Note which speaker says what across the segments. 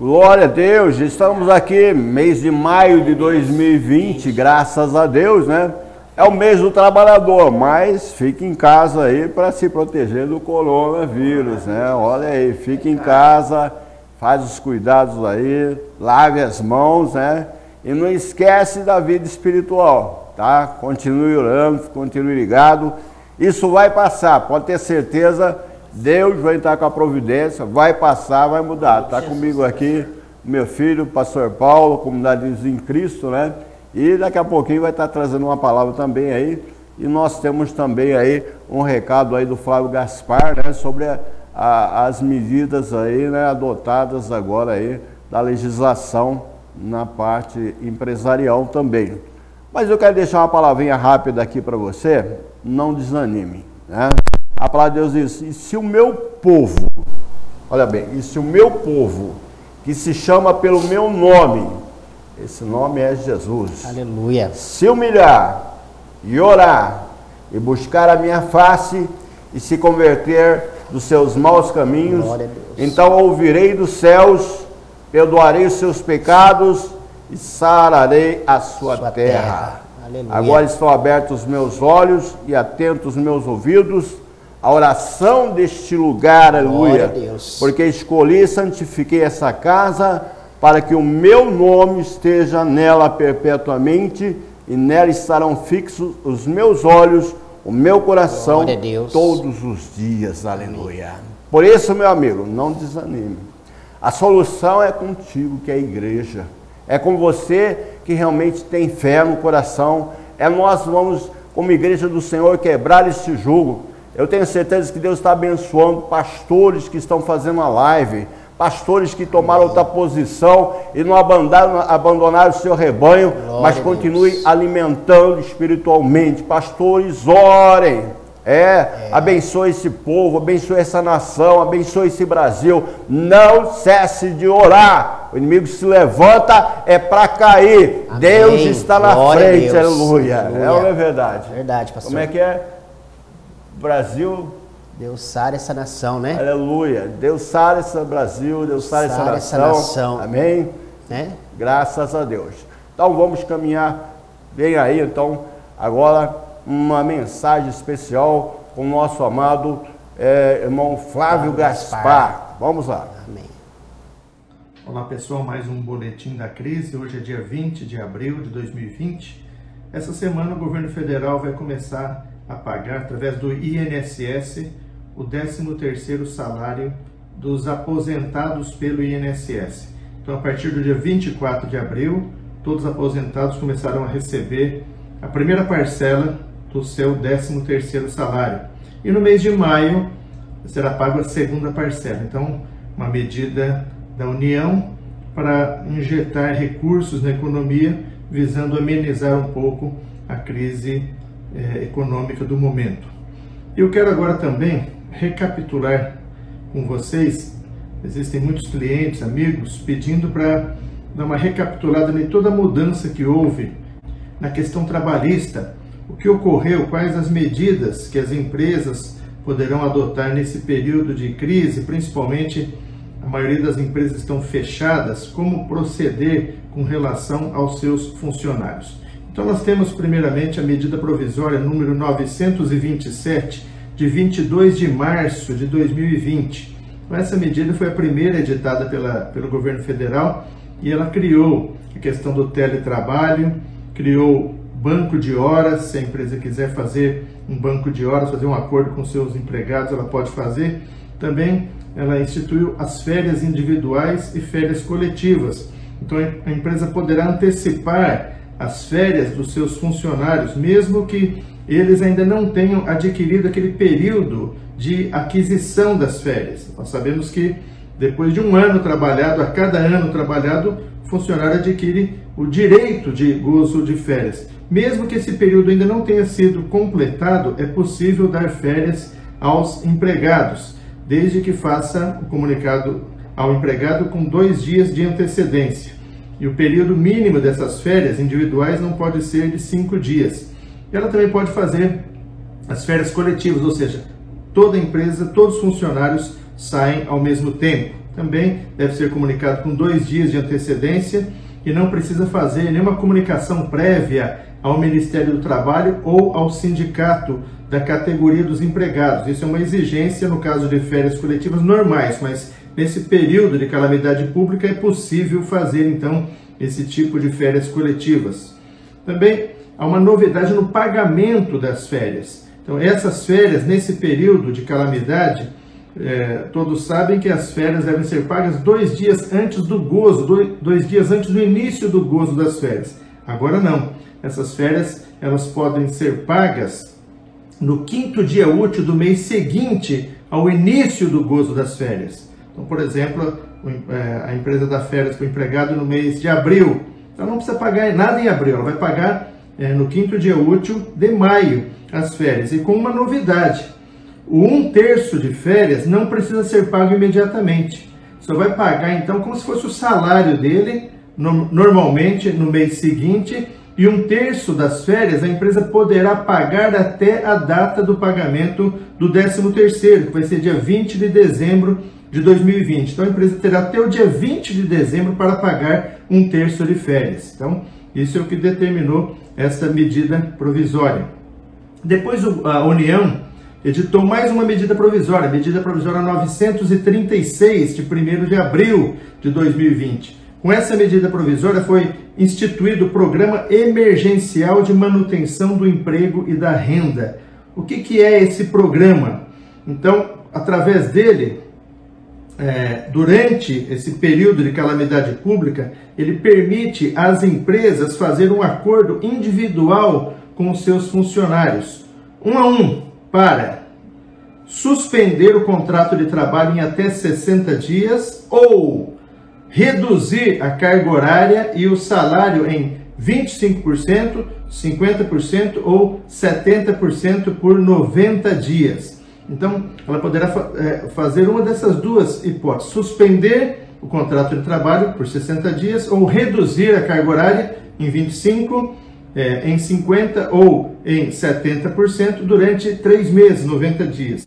Speaker 1: Glória a Deus, estamos aqui, mês de maio de 2020, graças a Deus, né? É o mês do trabalhador, mas fique em casa aí para se proteger do coronavírus, né? Olha aí, fique em casa, faz os cuidados aí, lave as mãos, né? E não esquece da vida espiritual, tá? Continue orando, continue ligado. Isso vai passar, pode ter certeza. Deus vai entrar com a providência, vai passar, vai mudar. Está comigo aqui meu filho, o pastor Paulo, comunidade em Cristo, né? E daqui a pouquinho vai estar trazendo uma palavra também aí. E nós temos também aí um recado aí do Flávio Gaspar, né? Sobre as medidas aí, né? Adotadas agora aí da legislação na parte empresarial também. Mas eu quero deixar uma palavrinha rápida aqui para você, não desanime, né? A palavra de Deus diz, e se o meu povo, olha bem, e se o meu povo, que se chama pelo meu nome, esse nome é Jesus,
Speaker 2: aleluia,
Speaker 1: se humilhar e orar e buscar a minha face e se converter dos seus maus caminhos, então ouvirei dos céus, perdoarei os seus pecados e sararei a sua terra. Agora estão abertos os meus olhos e atentos os meus ouvidos, a oração deste lugar, aleluia, porque escolhi e santifiquei essa casa para que o meu nome esteja nela perpetuamente e nela estarão fixos os meus olhos, o meu coração todos os dias, aleluia. Por isso, meu amigo, não desanime. A solução é contigo, que é a igreja. É com você que realmente tem fé no coração. Nós vamos, como igreja do Senhor, quebrar esse jugo. Eu tenho certeza que Deus está abençoando pastores que estão fazendo a live, pastores que tomaram outra posição e não abandonaram o seu rebanho, mas continuem alimentando espiritualmente. Pastores, orem, abençoe esse povo, abençoe essa nação, abençoe esse Brasil. Não cesse de orar. O inimigo se levanta, é para cair. Amém. Deus está na frente, aleluia. É ou não é verdade?
Speaker 2: Verdade, pastor.
Speaker 1: Como é que é? Brasil,
Speaker 2: Deus sara essa nação, né?
Speaker 1: Aleluia. Deus sara esse Brasil, Deus sara essa nação. Amém?
Speaker 2: Né?
Speaker 1: Graças a Deus. Então vamos caminhar. Vem aí, então, agora uma mensagem especial com o nosso amado irmão Flávio Gaspar. Vamos lá.
Speaker 2: Amém.
Speaker 3: Olá pessoal, mais um boletim da crise. Hoje é dia 20 de abril de 2020. Essa semana o governo federal vai começar a pagar, através do INSS, o 13º salário dos aposentados pelo INSS. Então, a partir do dia 24 de abril, todos os aposentados começaram a receber a primeira parcela do seu 13º salário. E no mês de maio, será pago a segunda parcela. Então, uma medida da União para injetar recursos na economia, visando amenizar um pouco a crise econômica do momento. Eu quero agora também recapitular com vocês, existem muitos clientes, amigos, pedindo para dar uma recapitulada em toda a mudança que houve na questão trabalhista, o que ocorreu, quais as medidas que as empresas poderão adotar nesse período de crise, principalmente a maioria das empresas estão fechadas, como proceder com relação aos seus funcionários. Então nós temos primeiramente a medida provisória número 927, de 22 de março de 2020. Essa medida foi a primeira editada pelo governo federal e ela criou a questão do teletrabalho, criou banco de horas, se a empresa quiser fazer um banco de horas, fazer um acordo com seus empregados, ela pode fazer. Também ela instituiu as férias individuais e férias coletivas. Então a empresa poderá antecipar as férias dos seus funcionários, mesmo que eles ainda não tenham adquirido aquele período de aquisição das férias. Nós sabemos que depois de um ano trabalhado, a cada ano trabalhado, o funcionário adquire o direito de gozo de férias. Mesmo que esse período ainda não tenha sido completado, é possível dar férias aos empregados, desde que faça o comunicado ao empregado com 2 dias de antecedência. E o período mínimo dessas férias individuais não pode ser de 5 dias. Ela também pode fazer as férias coletivas, ou seja, toda empresa, todos os funcionários saem ao mesmo tempo. também deve ser comunicado com 2 dias de antecedência e não precisa fazer nenhuma comunicação prévia ao Ministério do Trabalho ou ao sindicato da categoria dos empregados. Isso é uma exigência no caso de férias coletivas normais, mas nesse período de calamidade pública é possível fazer, então, esse tipo de férias coletivas. Também há uma novidade no pagamento das férias. Então, essas férias, nesse período de calamidade, todos sabem que as férias devem ser pagas 2 dias antes do gozo, 2 dias antes do início do gozo das férias. Agora não. Essas férias, elas podem ser pagas no 5º dia útil do mês seguinte ao início do gozo das férias. Então, por exemplo, a empresa dá férias para o empregado no mês de abril. Então, não precisa pagar nada em abril, ela vai pagar no 5º dia útil de maio as férias. E com uma novidade, o 1/3 de férias não precisa ser pago imediatamente. Só vai pagar, então, como se fosse o salário dele, normalmente no mês seguinte, e 1/3 das férias a empresa poderá pagar até a data do pagamento do 13º, que vai ser dia 20 de dezembro de 2020. Então a empresa terá até o dia 20 de dezembro para pagar 1/3 de férias. Então isso é o que determinou essa medida provisória. Depois a União editou mais uma medida provisória, medida provisória 936, de 1º de abril de 2020. Com essa medida provisória foi instituído o Programa Emergencial de Manutenção do Emprego e da Renda. O que é esse programa? Então, através dele, durante esse período de calamidade pública, ele permite às empresas fazer um acordo individual com os seus funcionários, 1 a 1, para suspender o contrato de trabalho em até 60 dias ou reduzir a carga horária e o salário em 25%, 50% ou 70% por 90 dias. Então, ela poderá fazer uma dessas duas hipóteses: suspender o contrato de trabalho por 60 dias ou reduzir a carga horária em 25%, em 50% ou em 70% durante 3 meses, 90 dias.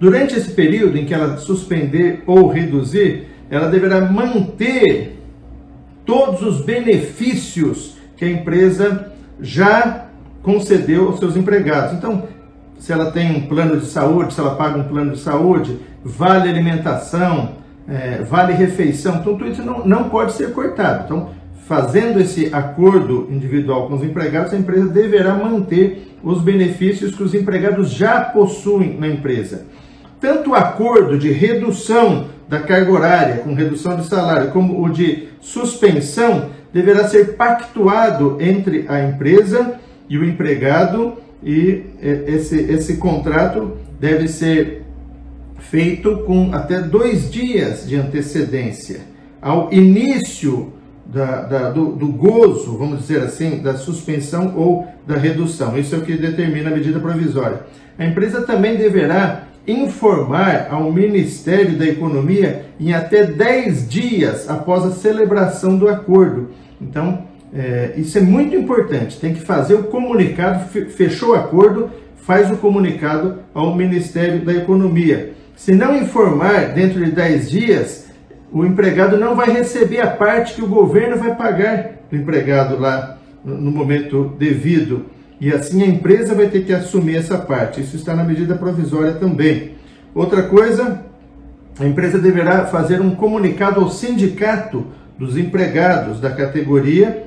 Speaker 3: Durante esse período em que ela suspender ou reduzir, ela deverá manter todos os benefícios que a empresa já concedeu aos seus empregados. Então, se ela tem um plano de saúde, se ela paga um plano de saúde, vale alimentação, vale refeição, então tudo isso não pode ser cortado. Então, fazendo esse acordo individual com os empregados, a empresa deverá manter os benefícios que os empregados já possuem na empresa. Tanto o acordo de redução da carga horária, com redução de salário, como o de suspensão, deverá ser pactuado entre a empresa e o empregado, e esse contrato deve ser feito com até 2 dias de antecedência ao início do gozo, vamos dizer assim, da suspensão ou da redução. Isso é o que determina a medida provisória. A empresa também deverá informar ao Ministério da Economia em até 10 dias após a celebração do acordo. Então, isso é muito importante. Tem que fazer o comunicado, fechou o acordo, faz o comunicado ao Ministério da Economia. Se não informar dentro de 10 dias, o empregado não vai receber a parte que o governo vai pagar do empregado lá no momento devido. E assim a empresa vai ter que assumir essa parte. Isso está na medida provisória também. Outra coisa, a empresa deverá fazer um comunicado ao sindicato dos empregados da categoria,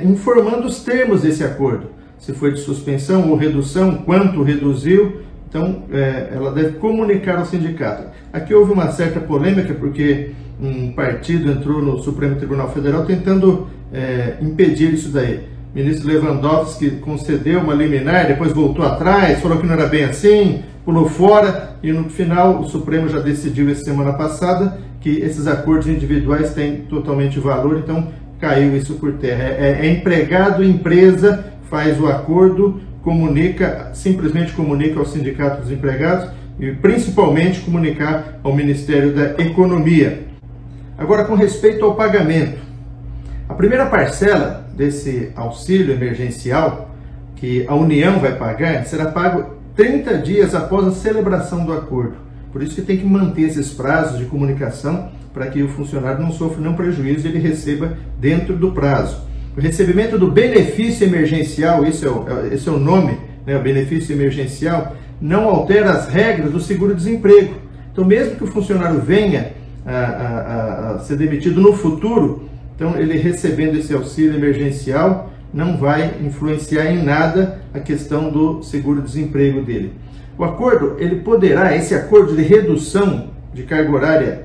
Speaker 3: informando os termos desse acordo. Se foi de suspensão ou redução, quanto reduziu. Então, ela deve comunicar ao sindicato. Aqui houve uma certa polêmica, porque um partido entrou no Supremo Tribunal Federal tentando impedir isso daí. O ministro Lewandowski concedeu uma liminar, depois voltou atrás, falou que não era bem assim, pulou fora, e no final o Supremo já decidiu essa semana passada que esses acordos individuais têm totalmente valor, então caiu isso por terra. Empregado, empresa, faz o acordo, simplesmente comunica ao sindicato dos empregados e principalmente comunicar ao Ministério da Economia. Agora, com respeito ao pagamento, a primeira parcela desse auxílio emergencial que a União vai pagar será pago 30 dias após a celebração do acordo. Por isso que tem que manter esses prazos de comunicação para que o funcionário não sofra nenhum prejuízo e ele receba dentro do prazo. O recebimento do benefício emergencial, esse é o nome, né, o benefício emergencial, não altera as regras do seguro-desemprego. Então, mesmo que o funcionário venha a ser demitido no futuro, então ele recebendo esse auxílio emergencial não vai influenciar em nada a questão do seguro-desemprego dele. O acordo, esse acordo de redução de carga horária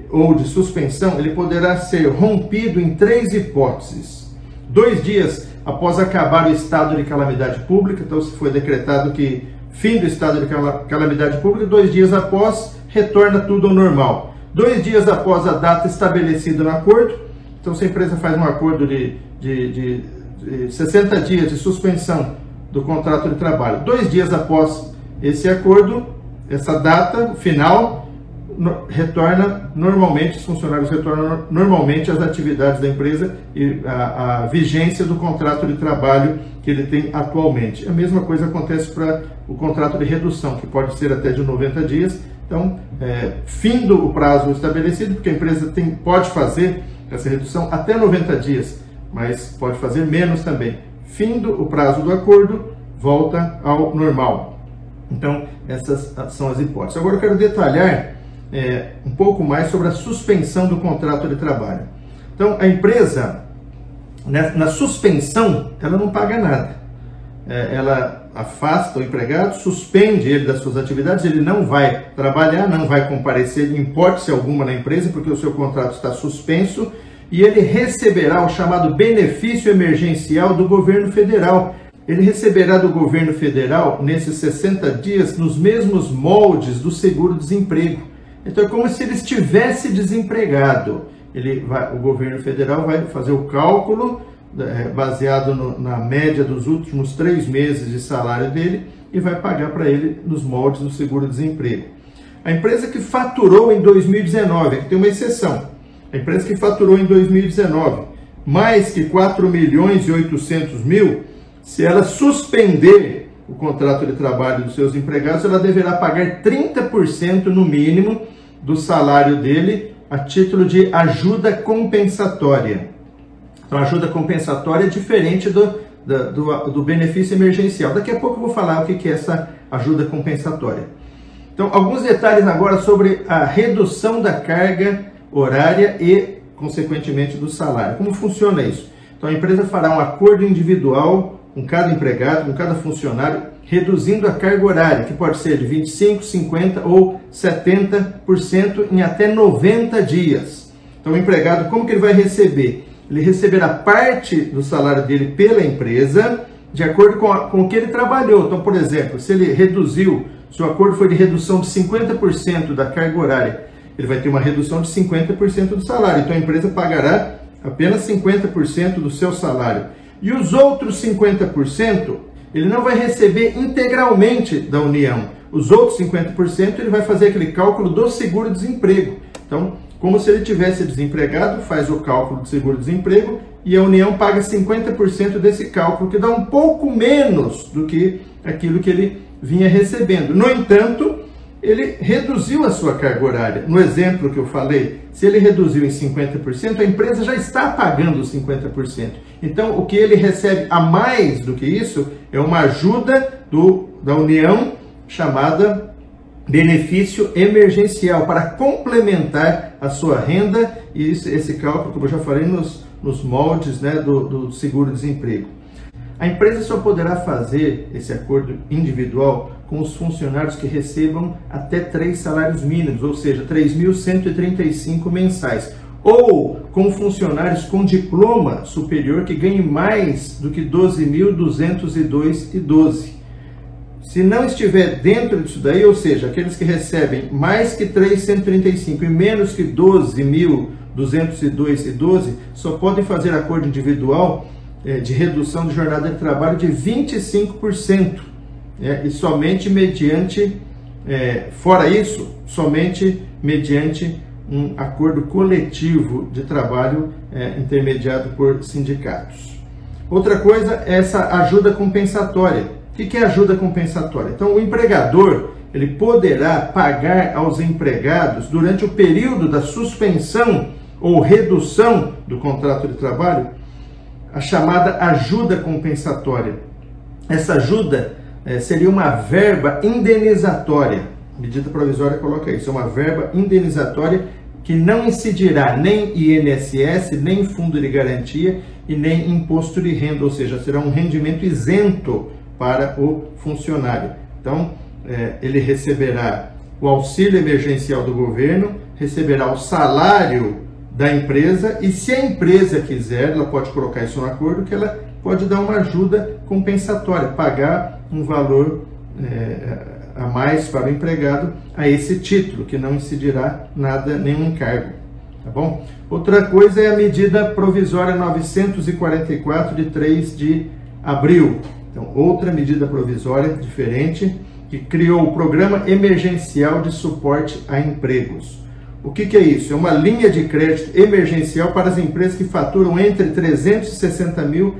Speaker 3: ou de suspensão, ele poderá ser rompido em 3 hipóteses. 2 dias após acabar o estado de calamidade pública, então se foi decretado que fim do estado de calamidade pública, 2 dias após, retorna tudo ao normal. 2 dias após a data estabelecida no acordo, então se a empresa faz um acordo de 60 dias de suspensão do contrato de trabalho, 2 dias após esse acordo, essa data final, retorna normalmente, os funcionários retornam normalmente às atividades da empresa e a vigência do contrato de trabalho que ele tem atualmente. A mesma coisa acontece para o contrato de redução, que pode ser até de 90 dias. Então, findo o prazo estabelecido, porque a empresa pode fazer essa redução até 90 dias, mas pode fazer menos também. Findo o prazo do acordo, volta ao normal. Então, essas são as hipóteses. Agora eu quero detalhar um pouco mais sobre a suspensão do contrato de trabalho. Então, a empresa, na suspensão, ela não paga nada. Ela afasta o empregado, suspende ele das suas atividades, ele não vai trabalhar, não vai comparecer em hipótese alguma na empresa, porque o seu contrato está suspenso, e ele receberá o chamado benefício emergencial do governo federal. Ele receberá do governo federal, nesses 60 dias, nos mesmos moldes do seguro-desemprego. Então é como se ele estivesse desempregado. O governo federal vai fazer o cálculo baseado na média dos últimos 3 meses de salário dele e vai pagar para ele nos moldes do seguro-desemprego. A empresa que faturou em 2019, aqui tem uma exceção, a empresa que faturou em 2019 mais que 4.800.000, se ela suspender o contrato de trabalho dos seus empregados, ela deverá pagar 30% no mínimo do salário dele a título de ajuda compensatória. Então, a ajuda compensatória é diferente do benefício emergencial. Daqui a pouco eu vou falar o que é essa ajuda compensatória. Então, alguns detalhes agora sobre a redução da carga horária e, consequentemente, do salário. Como funciona isso? Então, a empresa fará um acordo individual com cada empregado, com cada funcionário, reduzindo a carga horária, que pode ser de 25%, 50% ou 70% em até 90 dias. Então, o empregado, como que ele vai receber? Ele receberá parte do salário dele pela empresa, de acordo com o que ele trabalhou. Então, por exemplo, se ele reduziu, se o acordo foi de redução de 50% da carga horária, ele vai ter uma redução de 50% do salário. Então, a empresa pagará apenas 50% do seu salário. E os outros 50%, ele não vai receber integralmente da União. Os outros 50%, ele vai fazer aquele cálculo do seguro-desemprego. Então, como se ele tivesse desempregado, faz o cálculo do seguro-desemprego e a União paga 50% desse cálculo, que dá um pouco menos do que aquilo que ele vinha recebendo. No entanto, ele reduziu a sua carga horária. No exemplo que eu falei, se ele reduziu em 50%, a empresa já está pagando os 50%. Então, o que ele recebe a mais do que isso é uma ajuda da União chamada benefício emergencial, para complementar a sua renda, e esse cálculo, como eu já falei, nos moldes, né, do seguro-desemprego. A empresa só poderá fazer esse acordo individual com os funcionários que recebam até 3 salários mínimos, ou seja, 3.135 mensais, ou com funcionários com diploma superior que ganhem mais do que 12.202,12. Se não estiver dentro disso daí, ou seja, aqueles que recebem mais que 3.135 e menos que 12.202,12, só podem fazer acordo individual de redução de jornada de trabalho de 25%, e somente mediante, fora isso, somente mediante um acordo coletivo de trabalho intermediado por sindicatos. Outra coisa é essa ajuda compensatória. O que é ajuda compensatória? Então, o empregador, ele poderá pagar aos empregados durante o período da suspensão ou redução do contrato de trabalho a chamada ajuda compensatória. Essa ajuda seria uma verba indenizatória. A medida provisória coloca isso, é uma verba indenizatória que não incidirá nem INSS, nem fundo de garantia e nem imposto de renda, ou seja, será um rendimento isento para o funcionário. Então, ele receberá o auxílio emergencial do governo, receberá o salário da empresa e, se a empresa quiser, ela pode colocar isso no acordo, que ela pode dar uma ajuda compensatória, pagar um valor a mais para o empregado a esse título, que não incidirá nada, nenhum encargo, tá bom? Outra coisa é a medida provisória 944 de 3 de abril. Então, outra medida provisória diferente, que criou o Programa Emergencial de Suporte a Empregos. O que é isso? É uma linha de crédito emergencial para as empresas que faturam entre 360 mil,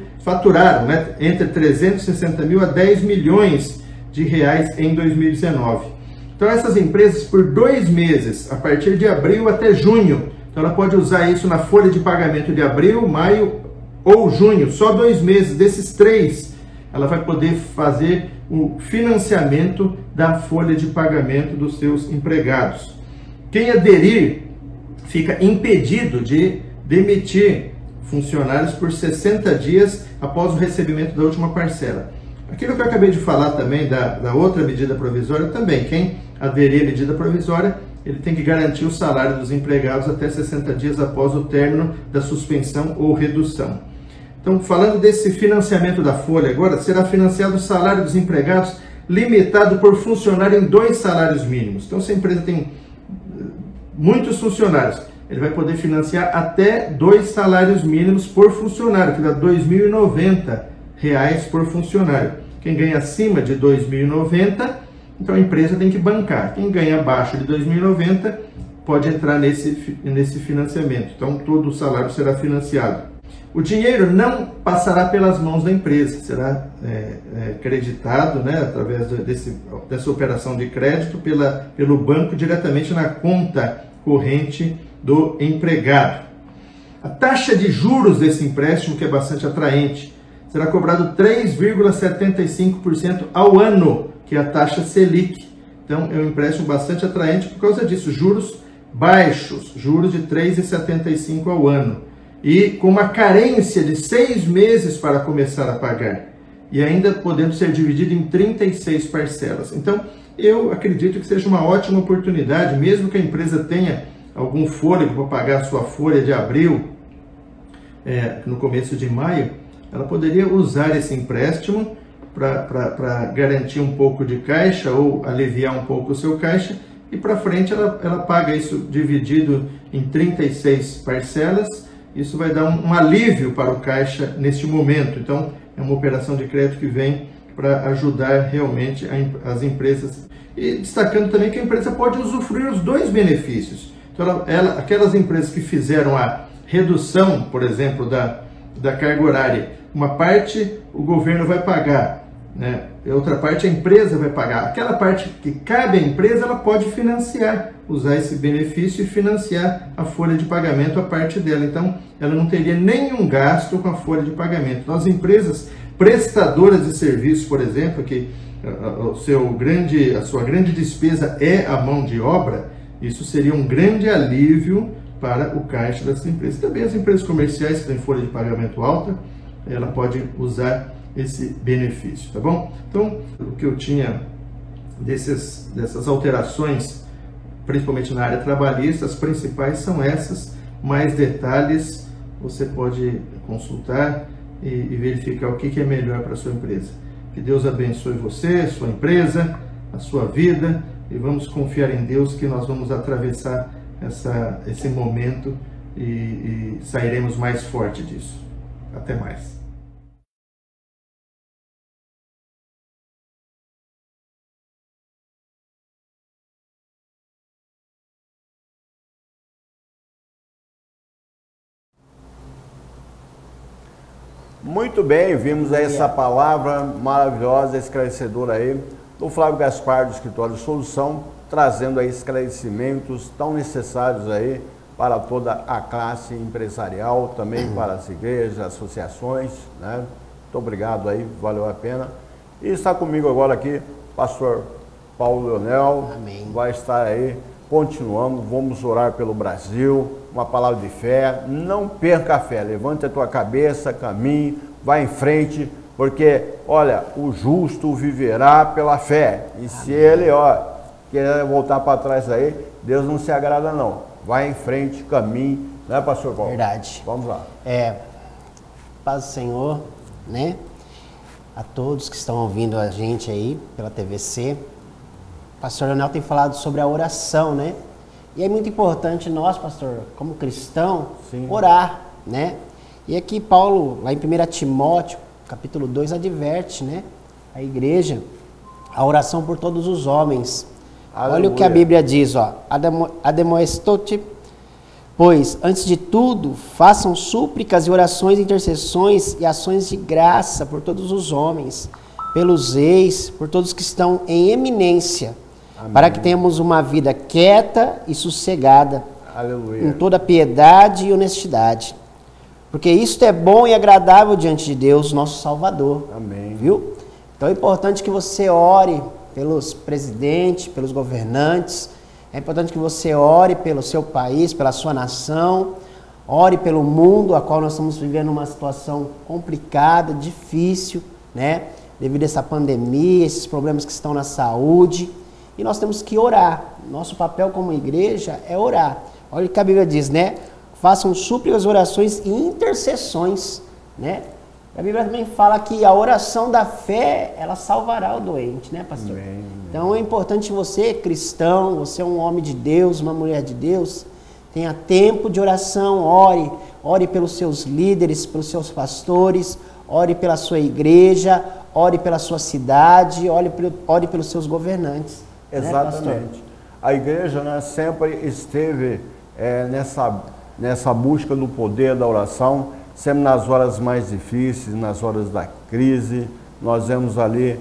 Speaker 3: entre 360 mil a 10 milhões de reais em 2019. Então, essas empresas, por 2 meses, a partir de abril até junho, então ela pode usar isso na folha de pagamento de abril, maio ou junho, só 2 meses, desses 3, ela vai poder fazer o financiamento da folha de pagamento dos seus empregados. Quem aderir fica impedido de demitir funcionários por 60 dias após o recebimento da última parcela. Aquilo que eu acabei de falar também da outra medida provisória também, quem aderir à medida provisória, ele tem que garantir o salário dos empregados até 60 dias após o término da suspensão ou redução. Então, falando desse financiamento da folha agora, será financiado o salário dos empregados limitado por funcionário em 2 salários mínimos. Então, se a empresa tem muitos funcionários, ele vai poder financiar até 2 salários mínimos por funcionário, que dá R$ 2.090 por funcionário. Quem ganha acima de R$ 2.090, então a empresa tem que bancar. Quem ganha abaixo de R$ 2.090 pode entrar nesse financiamento. Então, todo o salário será financiado. O dinheiro não passará pelas mãos da empresa, será creditado, né, através dessa operação de crédito pelo banco diretamente na conta corrente do empregado. A taxa de juros desse empréstimo, que é bastante atraente, será cobrado 3,75% ao ano, que é a taxa Selic. Então, é um empréstimo bastante atraente por causa disso, juros baixos, juros de 3,75% ao ano. E com uma carência de 6 meses para começar a pagar. E ainda podendo ser dividido em 36 parcelas. Então, eu acredito que seja uma ótima oportunidade, mesmo que a empresa tenha algum fôlego para pagar a sua folha de abril, no começo de maio, ela poderia usar esse empréstimo para garantir um pouco de caixa ou aliviar um pouco o seu caixa, e para frente ela paga isso dividido em 36 parcelas. Isso vai dar um alívio para o caixa neste momento. Então, é uma operação de crédito que vem para ajudar realmente as empresas. E destacando também que a empresa pode usufruir os 2 benefícios. Então, aquelas empresas que fizeram a redução, por exemplo, da carga horária, uma parte o governo vai pagar, né? E outra parte a empresa vai pagar. Aquela parte que cabe à empresa, ela pode financiar, usar esse benefício e financiar a folha de pagamento, a parte dela. Então, ela não teria nenhum gasto com a folha de pagamento. Então, as empresas prestadoras de serviços, por exemplo, que a sua grande despesa é a mão de obra, isso seria um grande alívio para o caixa dessas empresas. Também as empresas comerciais que têm folha de pagamento alta, ela pode usar esse benefício, tá bom? Então, o que eu tinha dessas alterações, principalmente na área trabalhista, as principais são essas. Mais detalhes você pode consultar e verificar o que é melhor para a sua empresa. Que Deus abençoe você, sua empresa, a sua vida, e vamos confiar em Deus que nós vamos atravessar esse momento e sairemos mais forte disso. Até mais.
Speaker 1: Muito bem, vimos aí essa palavra maravilhosa, esclarecedora aí do Flávio Gaspar, do Escritório de Solução, trazendo aí esclarecimentos tão necessários aí para toda a classe empresarial, também para as igrejas, associações, né? Muito obrigado aí, valeu a pena. E está comigo agora aqui, pastor Paulo Leonel.
Speaker 2: Amém.
Speaker 1: Vai estar aí continuando, vamos orar pelo Brasil, uma palavra de fé, não perca a fé, levante a tua cabeça, caminhe, vá em frente, porque, olha, o justo viverá pela fé, e se ele, quer voltar para trás aí, Deus não se agrada não, vai em frente, caminhe, né, pastor Paulo?
Speaker 2: Verdade.
Speaker 1: Vamos lá.
Speaker 2: Paz do Senhor, né, a todos que estão ouvindo a gente aí pela TVC. Pastor Leonel tem falado sobre a oração, né? E é muito importante nós, pastor, como cristão,
Speaker 1: Sim.
Speaker 2: orar, né? E aqui Paulo, lá em 1 Timóteo, capítulo 2, adverte, né? A igreja, a oração por todos os homens.
Speaker 1: Aleluia.
Speaker 2: Olha o que a Bíblia diz, Ademoestote, pois, antes de tudo, façam súplicas e orações, intercessões e ações de graça por todos os homens, pelos reis, por todos que estão em eminência, amém, para que tenhamos uma vida quieta e sossegada,
Speaker 1: aleluia,
Speaker 2: em toda piedade e honestidade. Porque isto é bom e agradável diante de Deus, nosso Salvador.
Speaker 1: amém.
Speaker 2: Viu? Então é importante que você ore pelos presidentes, pelos governantes. É importante que você ore pelo seu país, pela sua nação. Ore pelo mundo, a qual nós estamos vivendo uma situação complicada, difícil, né? Devido a essa pandemia, esses problemas que estão na saúde. E nós temos que orar. Nosso papel como igreja é orar. Olha o que a Bíblia diz, né? Façam súplicas, orações e intercessões, né? A Bíblia também fala que a oração da fé, ela salvará o doente, né, pastor?
Speaker 1: Amém.
Speaker 2: Então é importante você, cristão, você é um homem de Deus, uma mulher de Deus, tenha tempo de oração, ore pelos seus líderes, pelos seus pastores, ore pela sua igreja, ore pela sua cidade, ore pelos seus governantes.
Speaker 1: Exatamente.
Speaker 2: Né,
Speaker 1: a igreja, né, sempre esteve nessa busca do poder da oração, sempre nas horas mais difíceis, nas horas da crise. Nós vemos ali,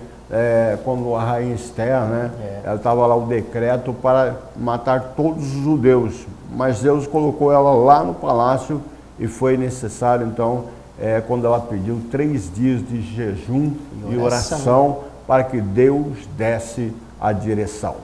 Speaker 1: quando a rainha Esther, né, ela estava lá o decreto para matar todos os judeus, mas Deus colocou ela lá no palácio e foi necessário, então, quando ela pediu 3 dias de jejum e oração para que Deus desse a direção.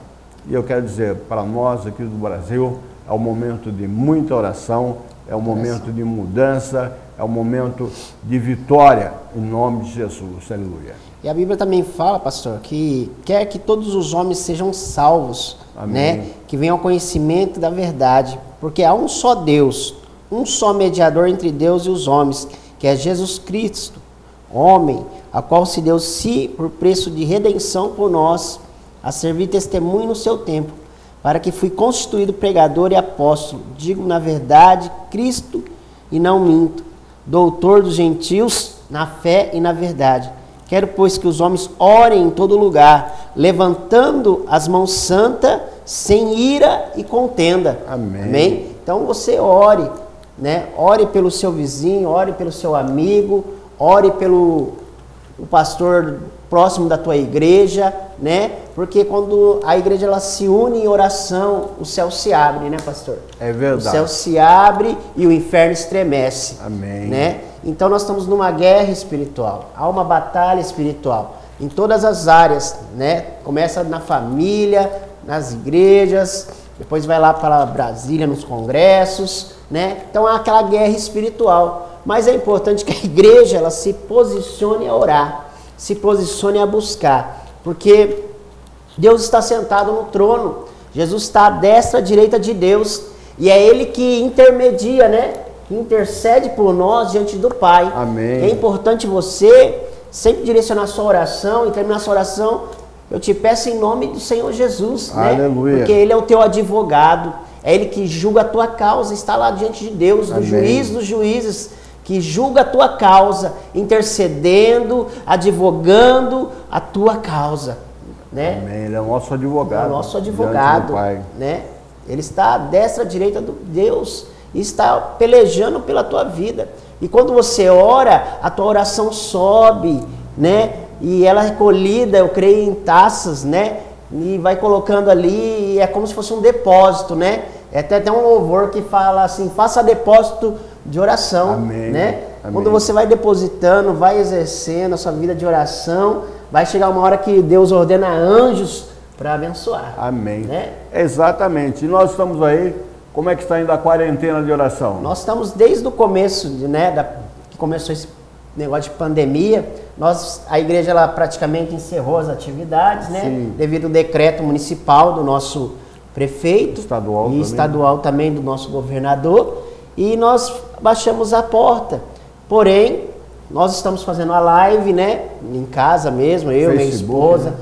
Speaker 1: E eu quero dizer, para nós aqui do Brasil, é um momento de muita oração, é um momento de mudança, é um momento de vitória, em nome de Jesus. Aleluia.
Speaker 2: E a Bíblia também fala, pastor, que quer que todos os homens sejam salvos,
Speaker 1: amém,
Speaker 2: né? Que venham ao conhecimento da verdade, porque há um só Deus, um só mediador entre Deus e os homens, que é Jesus Cristo, homem, a qual se deu por preço de redenção por nós, a servir testemunho no seu tempo, para que fui constituído pregador e apóstolo, digo na verdade Cristo e não minto, doutor dos gentios na fé e na verdade. Quero, pois, que os homens orem em todo lugar, levantando as mãos santas, sem ira e contenda.
Speaker 1: Amém.
Speaker 2: Amém? Então você ore, né? Ore pelo seu vizinho, ore pelo seu amigo, ore pelo pastor próximo da tua igreja, né? Porque quando a igreja ela se une em oração, o céu se abre, né, pastor?
Speaker 1: É verdade.
Speaker 2: O céu se abre e o inferno estremece.
Speaker 1: Amém.
Speaker 2: Né? Então nós estamos numa guerra espiritual, há uma batalha espiritual em todas as áreas, né? Começa na família, nas igrejas, depois vai lá para Brasília nos congressos, né? Então há aquela guerra espiritual. Mas é importante que a igreja ela se posicione a orar, se posicione a buscar, porque Deus está sentado no trono, Jesus está à destra, à direita de Deus, e é Ele que intermedia, né? Que intercede por nós diante do Pai.
Speaker 1: Amém.
Speaker 2: É importante você sempre direcionar a sua oração e terminar a sua oração, eu te peço em nome do Senhor Jesus, né?
Speaker 1: Aleluia.
Speaker 2: Porque Ele é o teu advogado, é Ele que julga a tua causa, está lá diante de Deus, do
Speaker 1: Amém.
Speaker 2: juiz dos juízes, que julga a tua causa, intercedendo, advogando a tua causa, né?
Speaker 1: Amém. Ele é o nosso advogado.
Speaker 2: É o nosso advogado, né? Ele está à destra, à direita de Deus e está pelejando pela tua vida. E quando você ora, a tua oração sobe, né? E ela recolhida, eu creio, em taças, né? E vai colocando ali, e é como se fosse um depósito, né? É até um louvor que fala assim, faça depósito de oração,
Speaker 1: Amém.
Speaker 2: né?
Speaker 1: Amém.
Speaker 2: Quando você vai depositando, vai exercendo a sua vida de oração, vai chegar uma hora que Deus ordena anjos para abençoar.
Speaker 1: Amém.
Speaker 2: Né?
Speaker 1: Exatamente. E nós estamos aí, como é que está indo a quarentena de oração?
Speaker 2: Nós estamos desde o começo, que começou esse negócio de pandemia, a igreja ela praticamente encerrou as atividades, né?
Speaker 1: Sim.
Speaker 2: Devido ao decreto municipal do nosso prefeito estadual também do nosso governador, e nós baixamos a porta. Porém, nós estamos fazendo a live, né? Em casa mesmo, eu, minha esposa, né?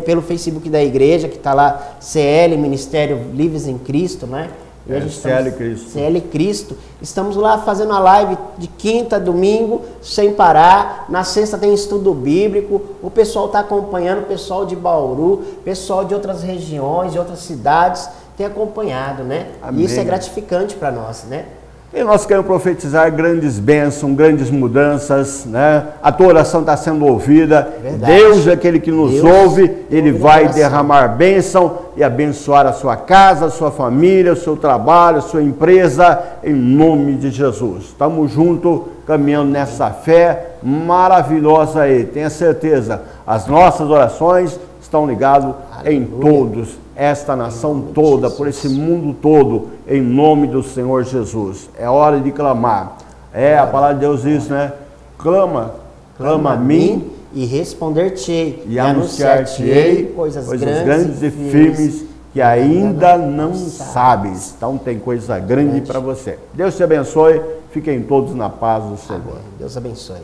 Speaker 2: Pelo Facebook da igreja, que está lá, CL, Ministério Livres em Cristo, né? E a gente
Speaker 1: CL Cristo.
Speaker 2: CL Cristo. Estamos lá fazendo a live de quinta a domingo, sem parar. Na sexta tem estudo bíblico. O pessoal está acompanhando, o pessoal de Bauru, pessoal de outras regiões, de outras cidades, tem acompanhado, né?
Speaker 1: Amém.
Speaker 2: E isso é gratificante para nós, né?
Speaker 1: E nós queremos profetizar grandes bênçãos, grandes mudanças, né? A tua oração está sendo ouvida.
Speaker 2: Verdade.
Speaker 1: Deus é aquele que nos ouve, Ele vai derramar bênção e abençoar a sua casa, a sua família, o seu trabalho, a sua empresa, em nome de Jesus. Estamos juntos, caminhando nessa fé maravilhosa aí. Tenha certeza, as nossas orações estão ligadas em todos, esta nação toda, por esse mundo todo, em nome do Senhor Jesus. É hora de clamar. A palavra de Deus diz, né? Clama a mim
Speaker 2: e responder-te-ei,
Speaker 1: e anunciar-te-ei coisas grandes e firmes que ainda não sabes. Então tem coisa grande para você. Deus te abençoe. Fiquem todos na paz do Senhor.
Speaker 2: Amém. Deus abençoe.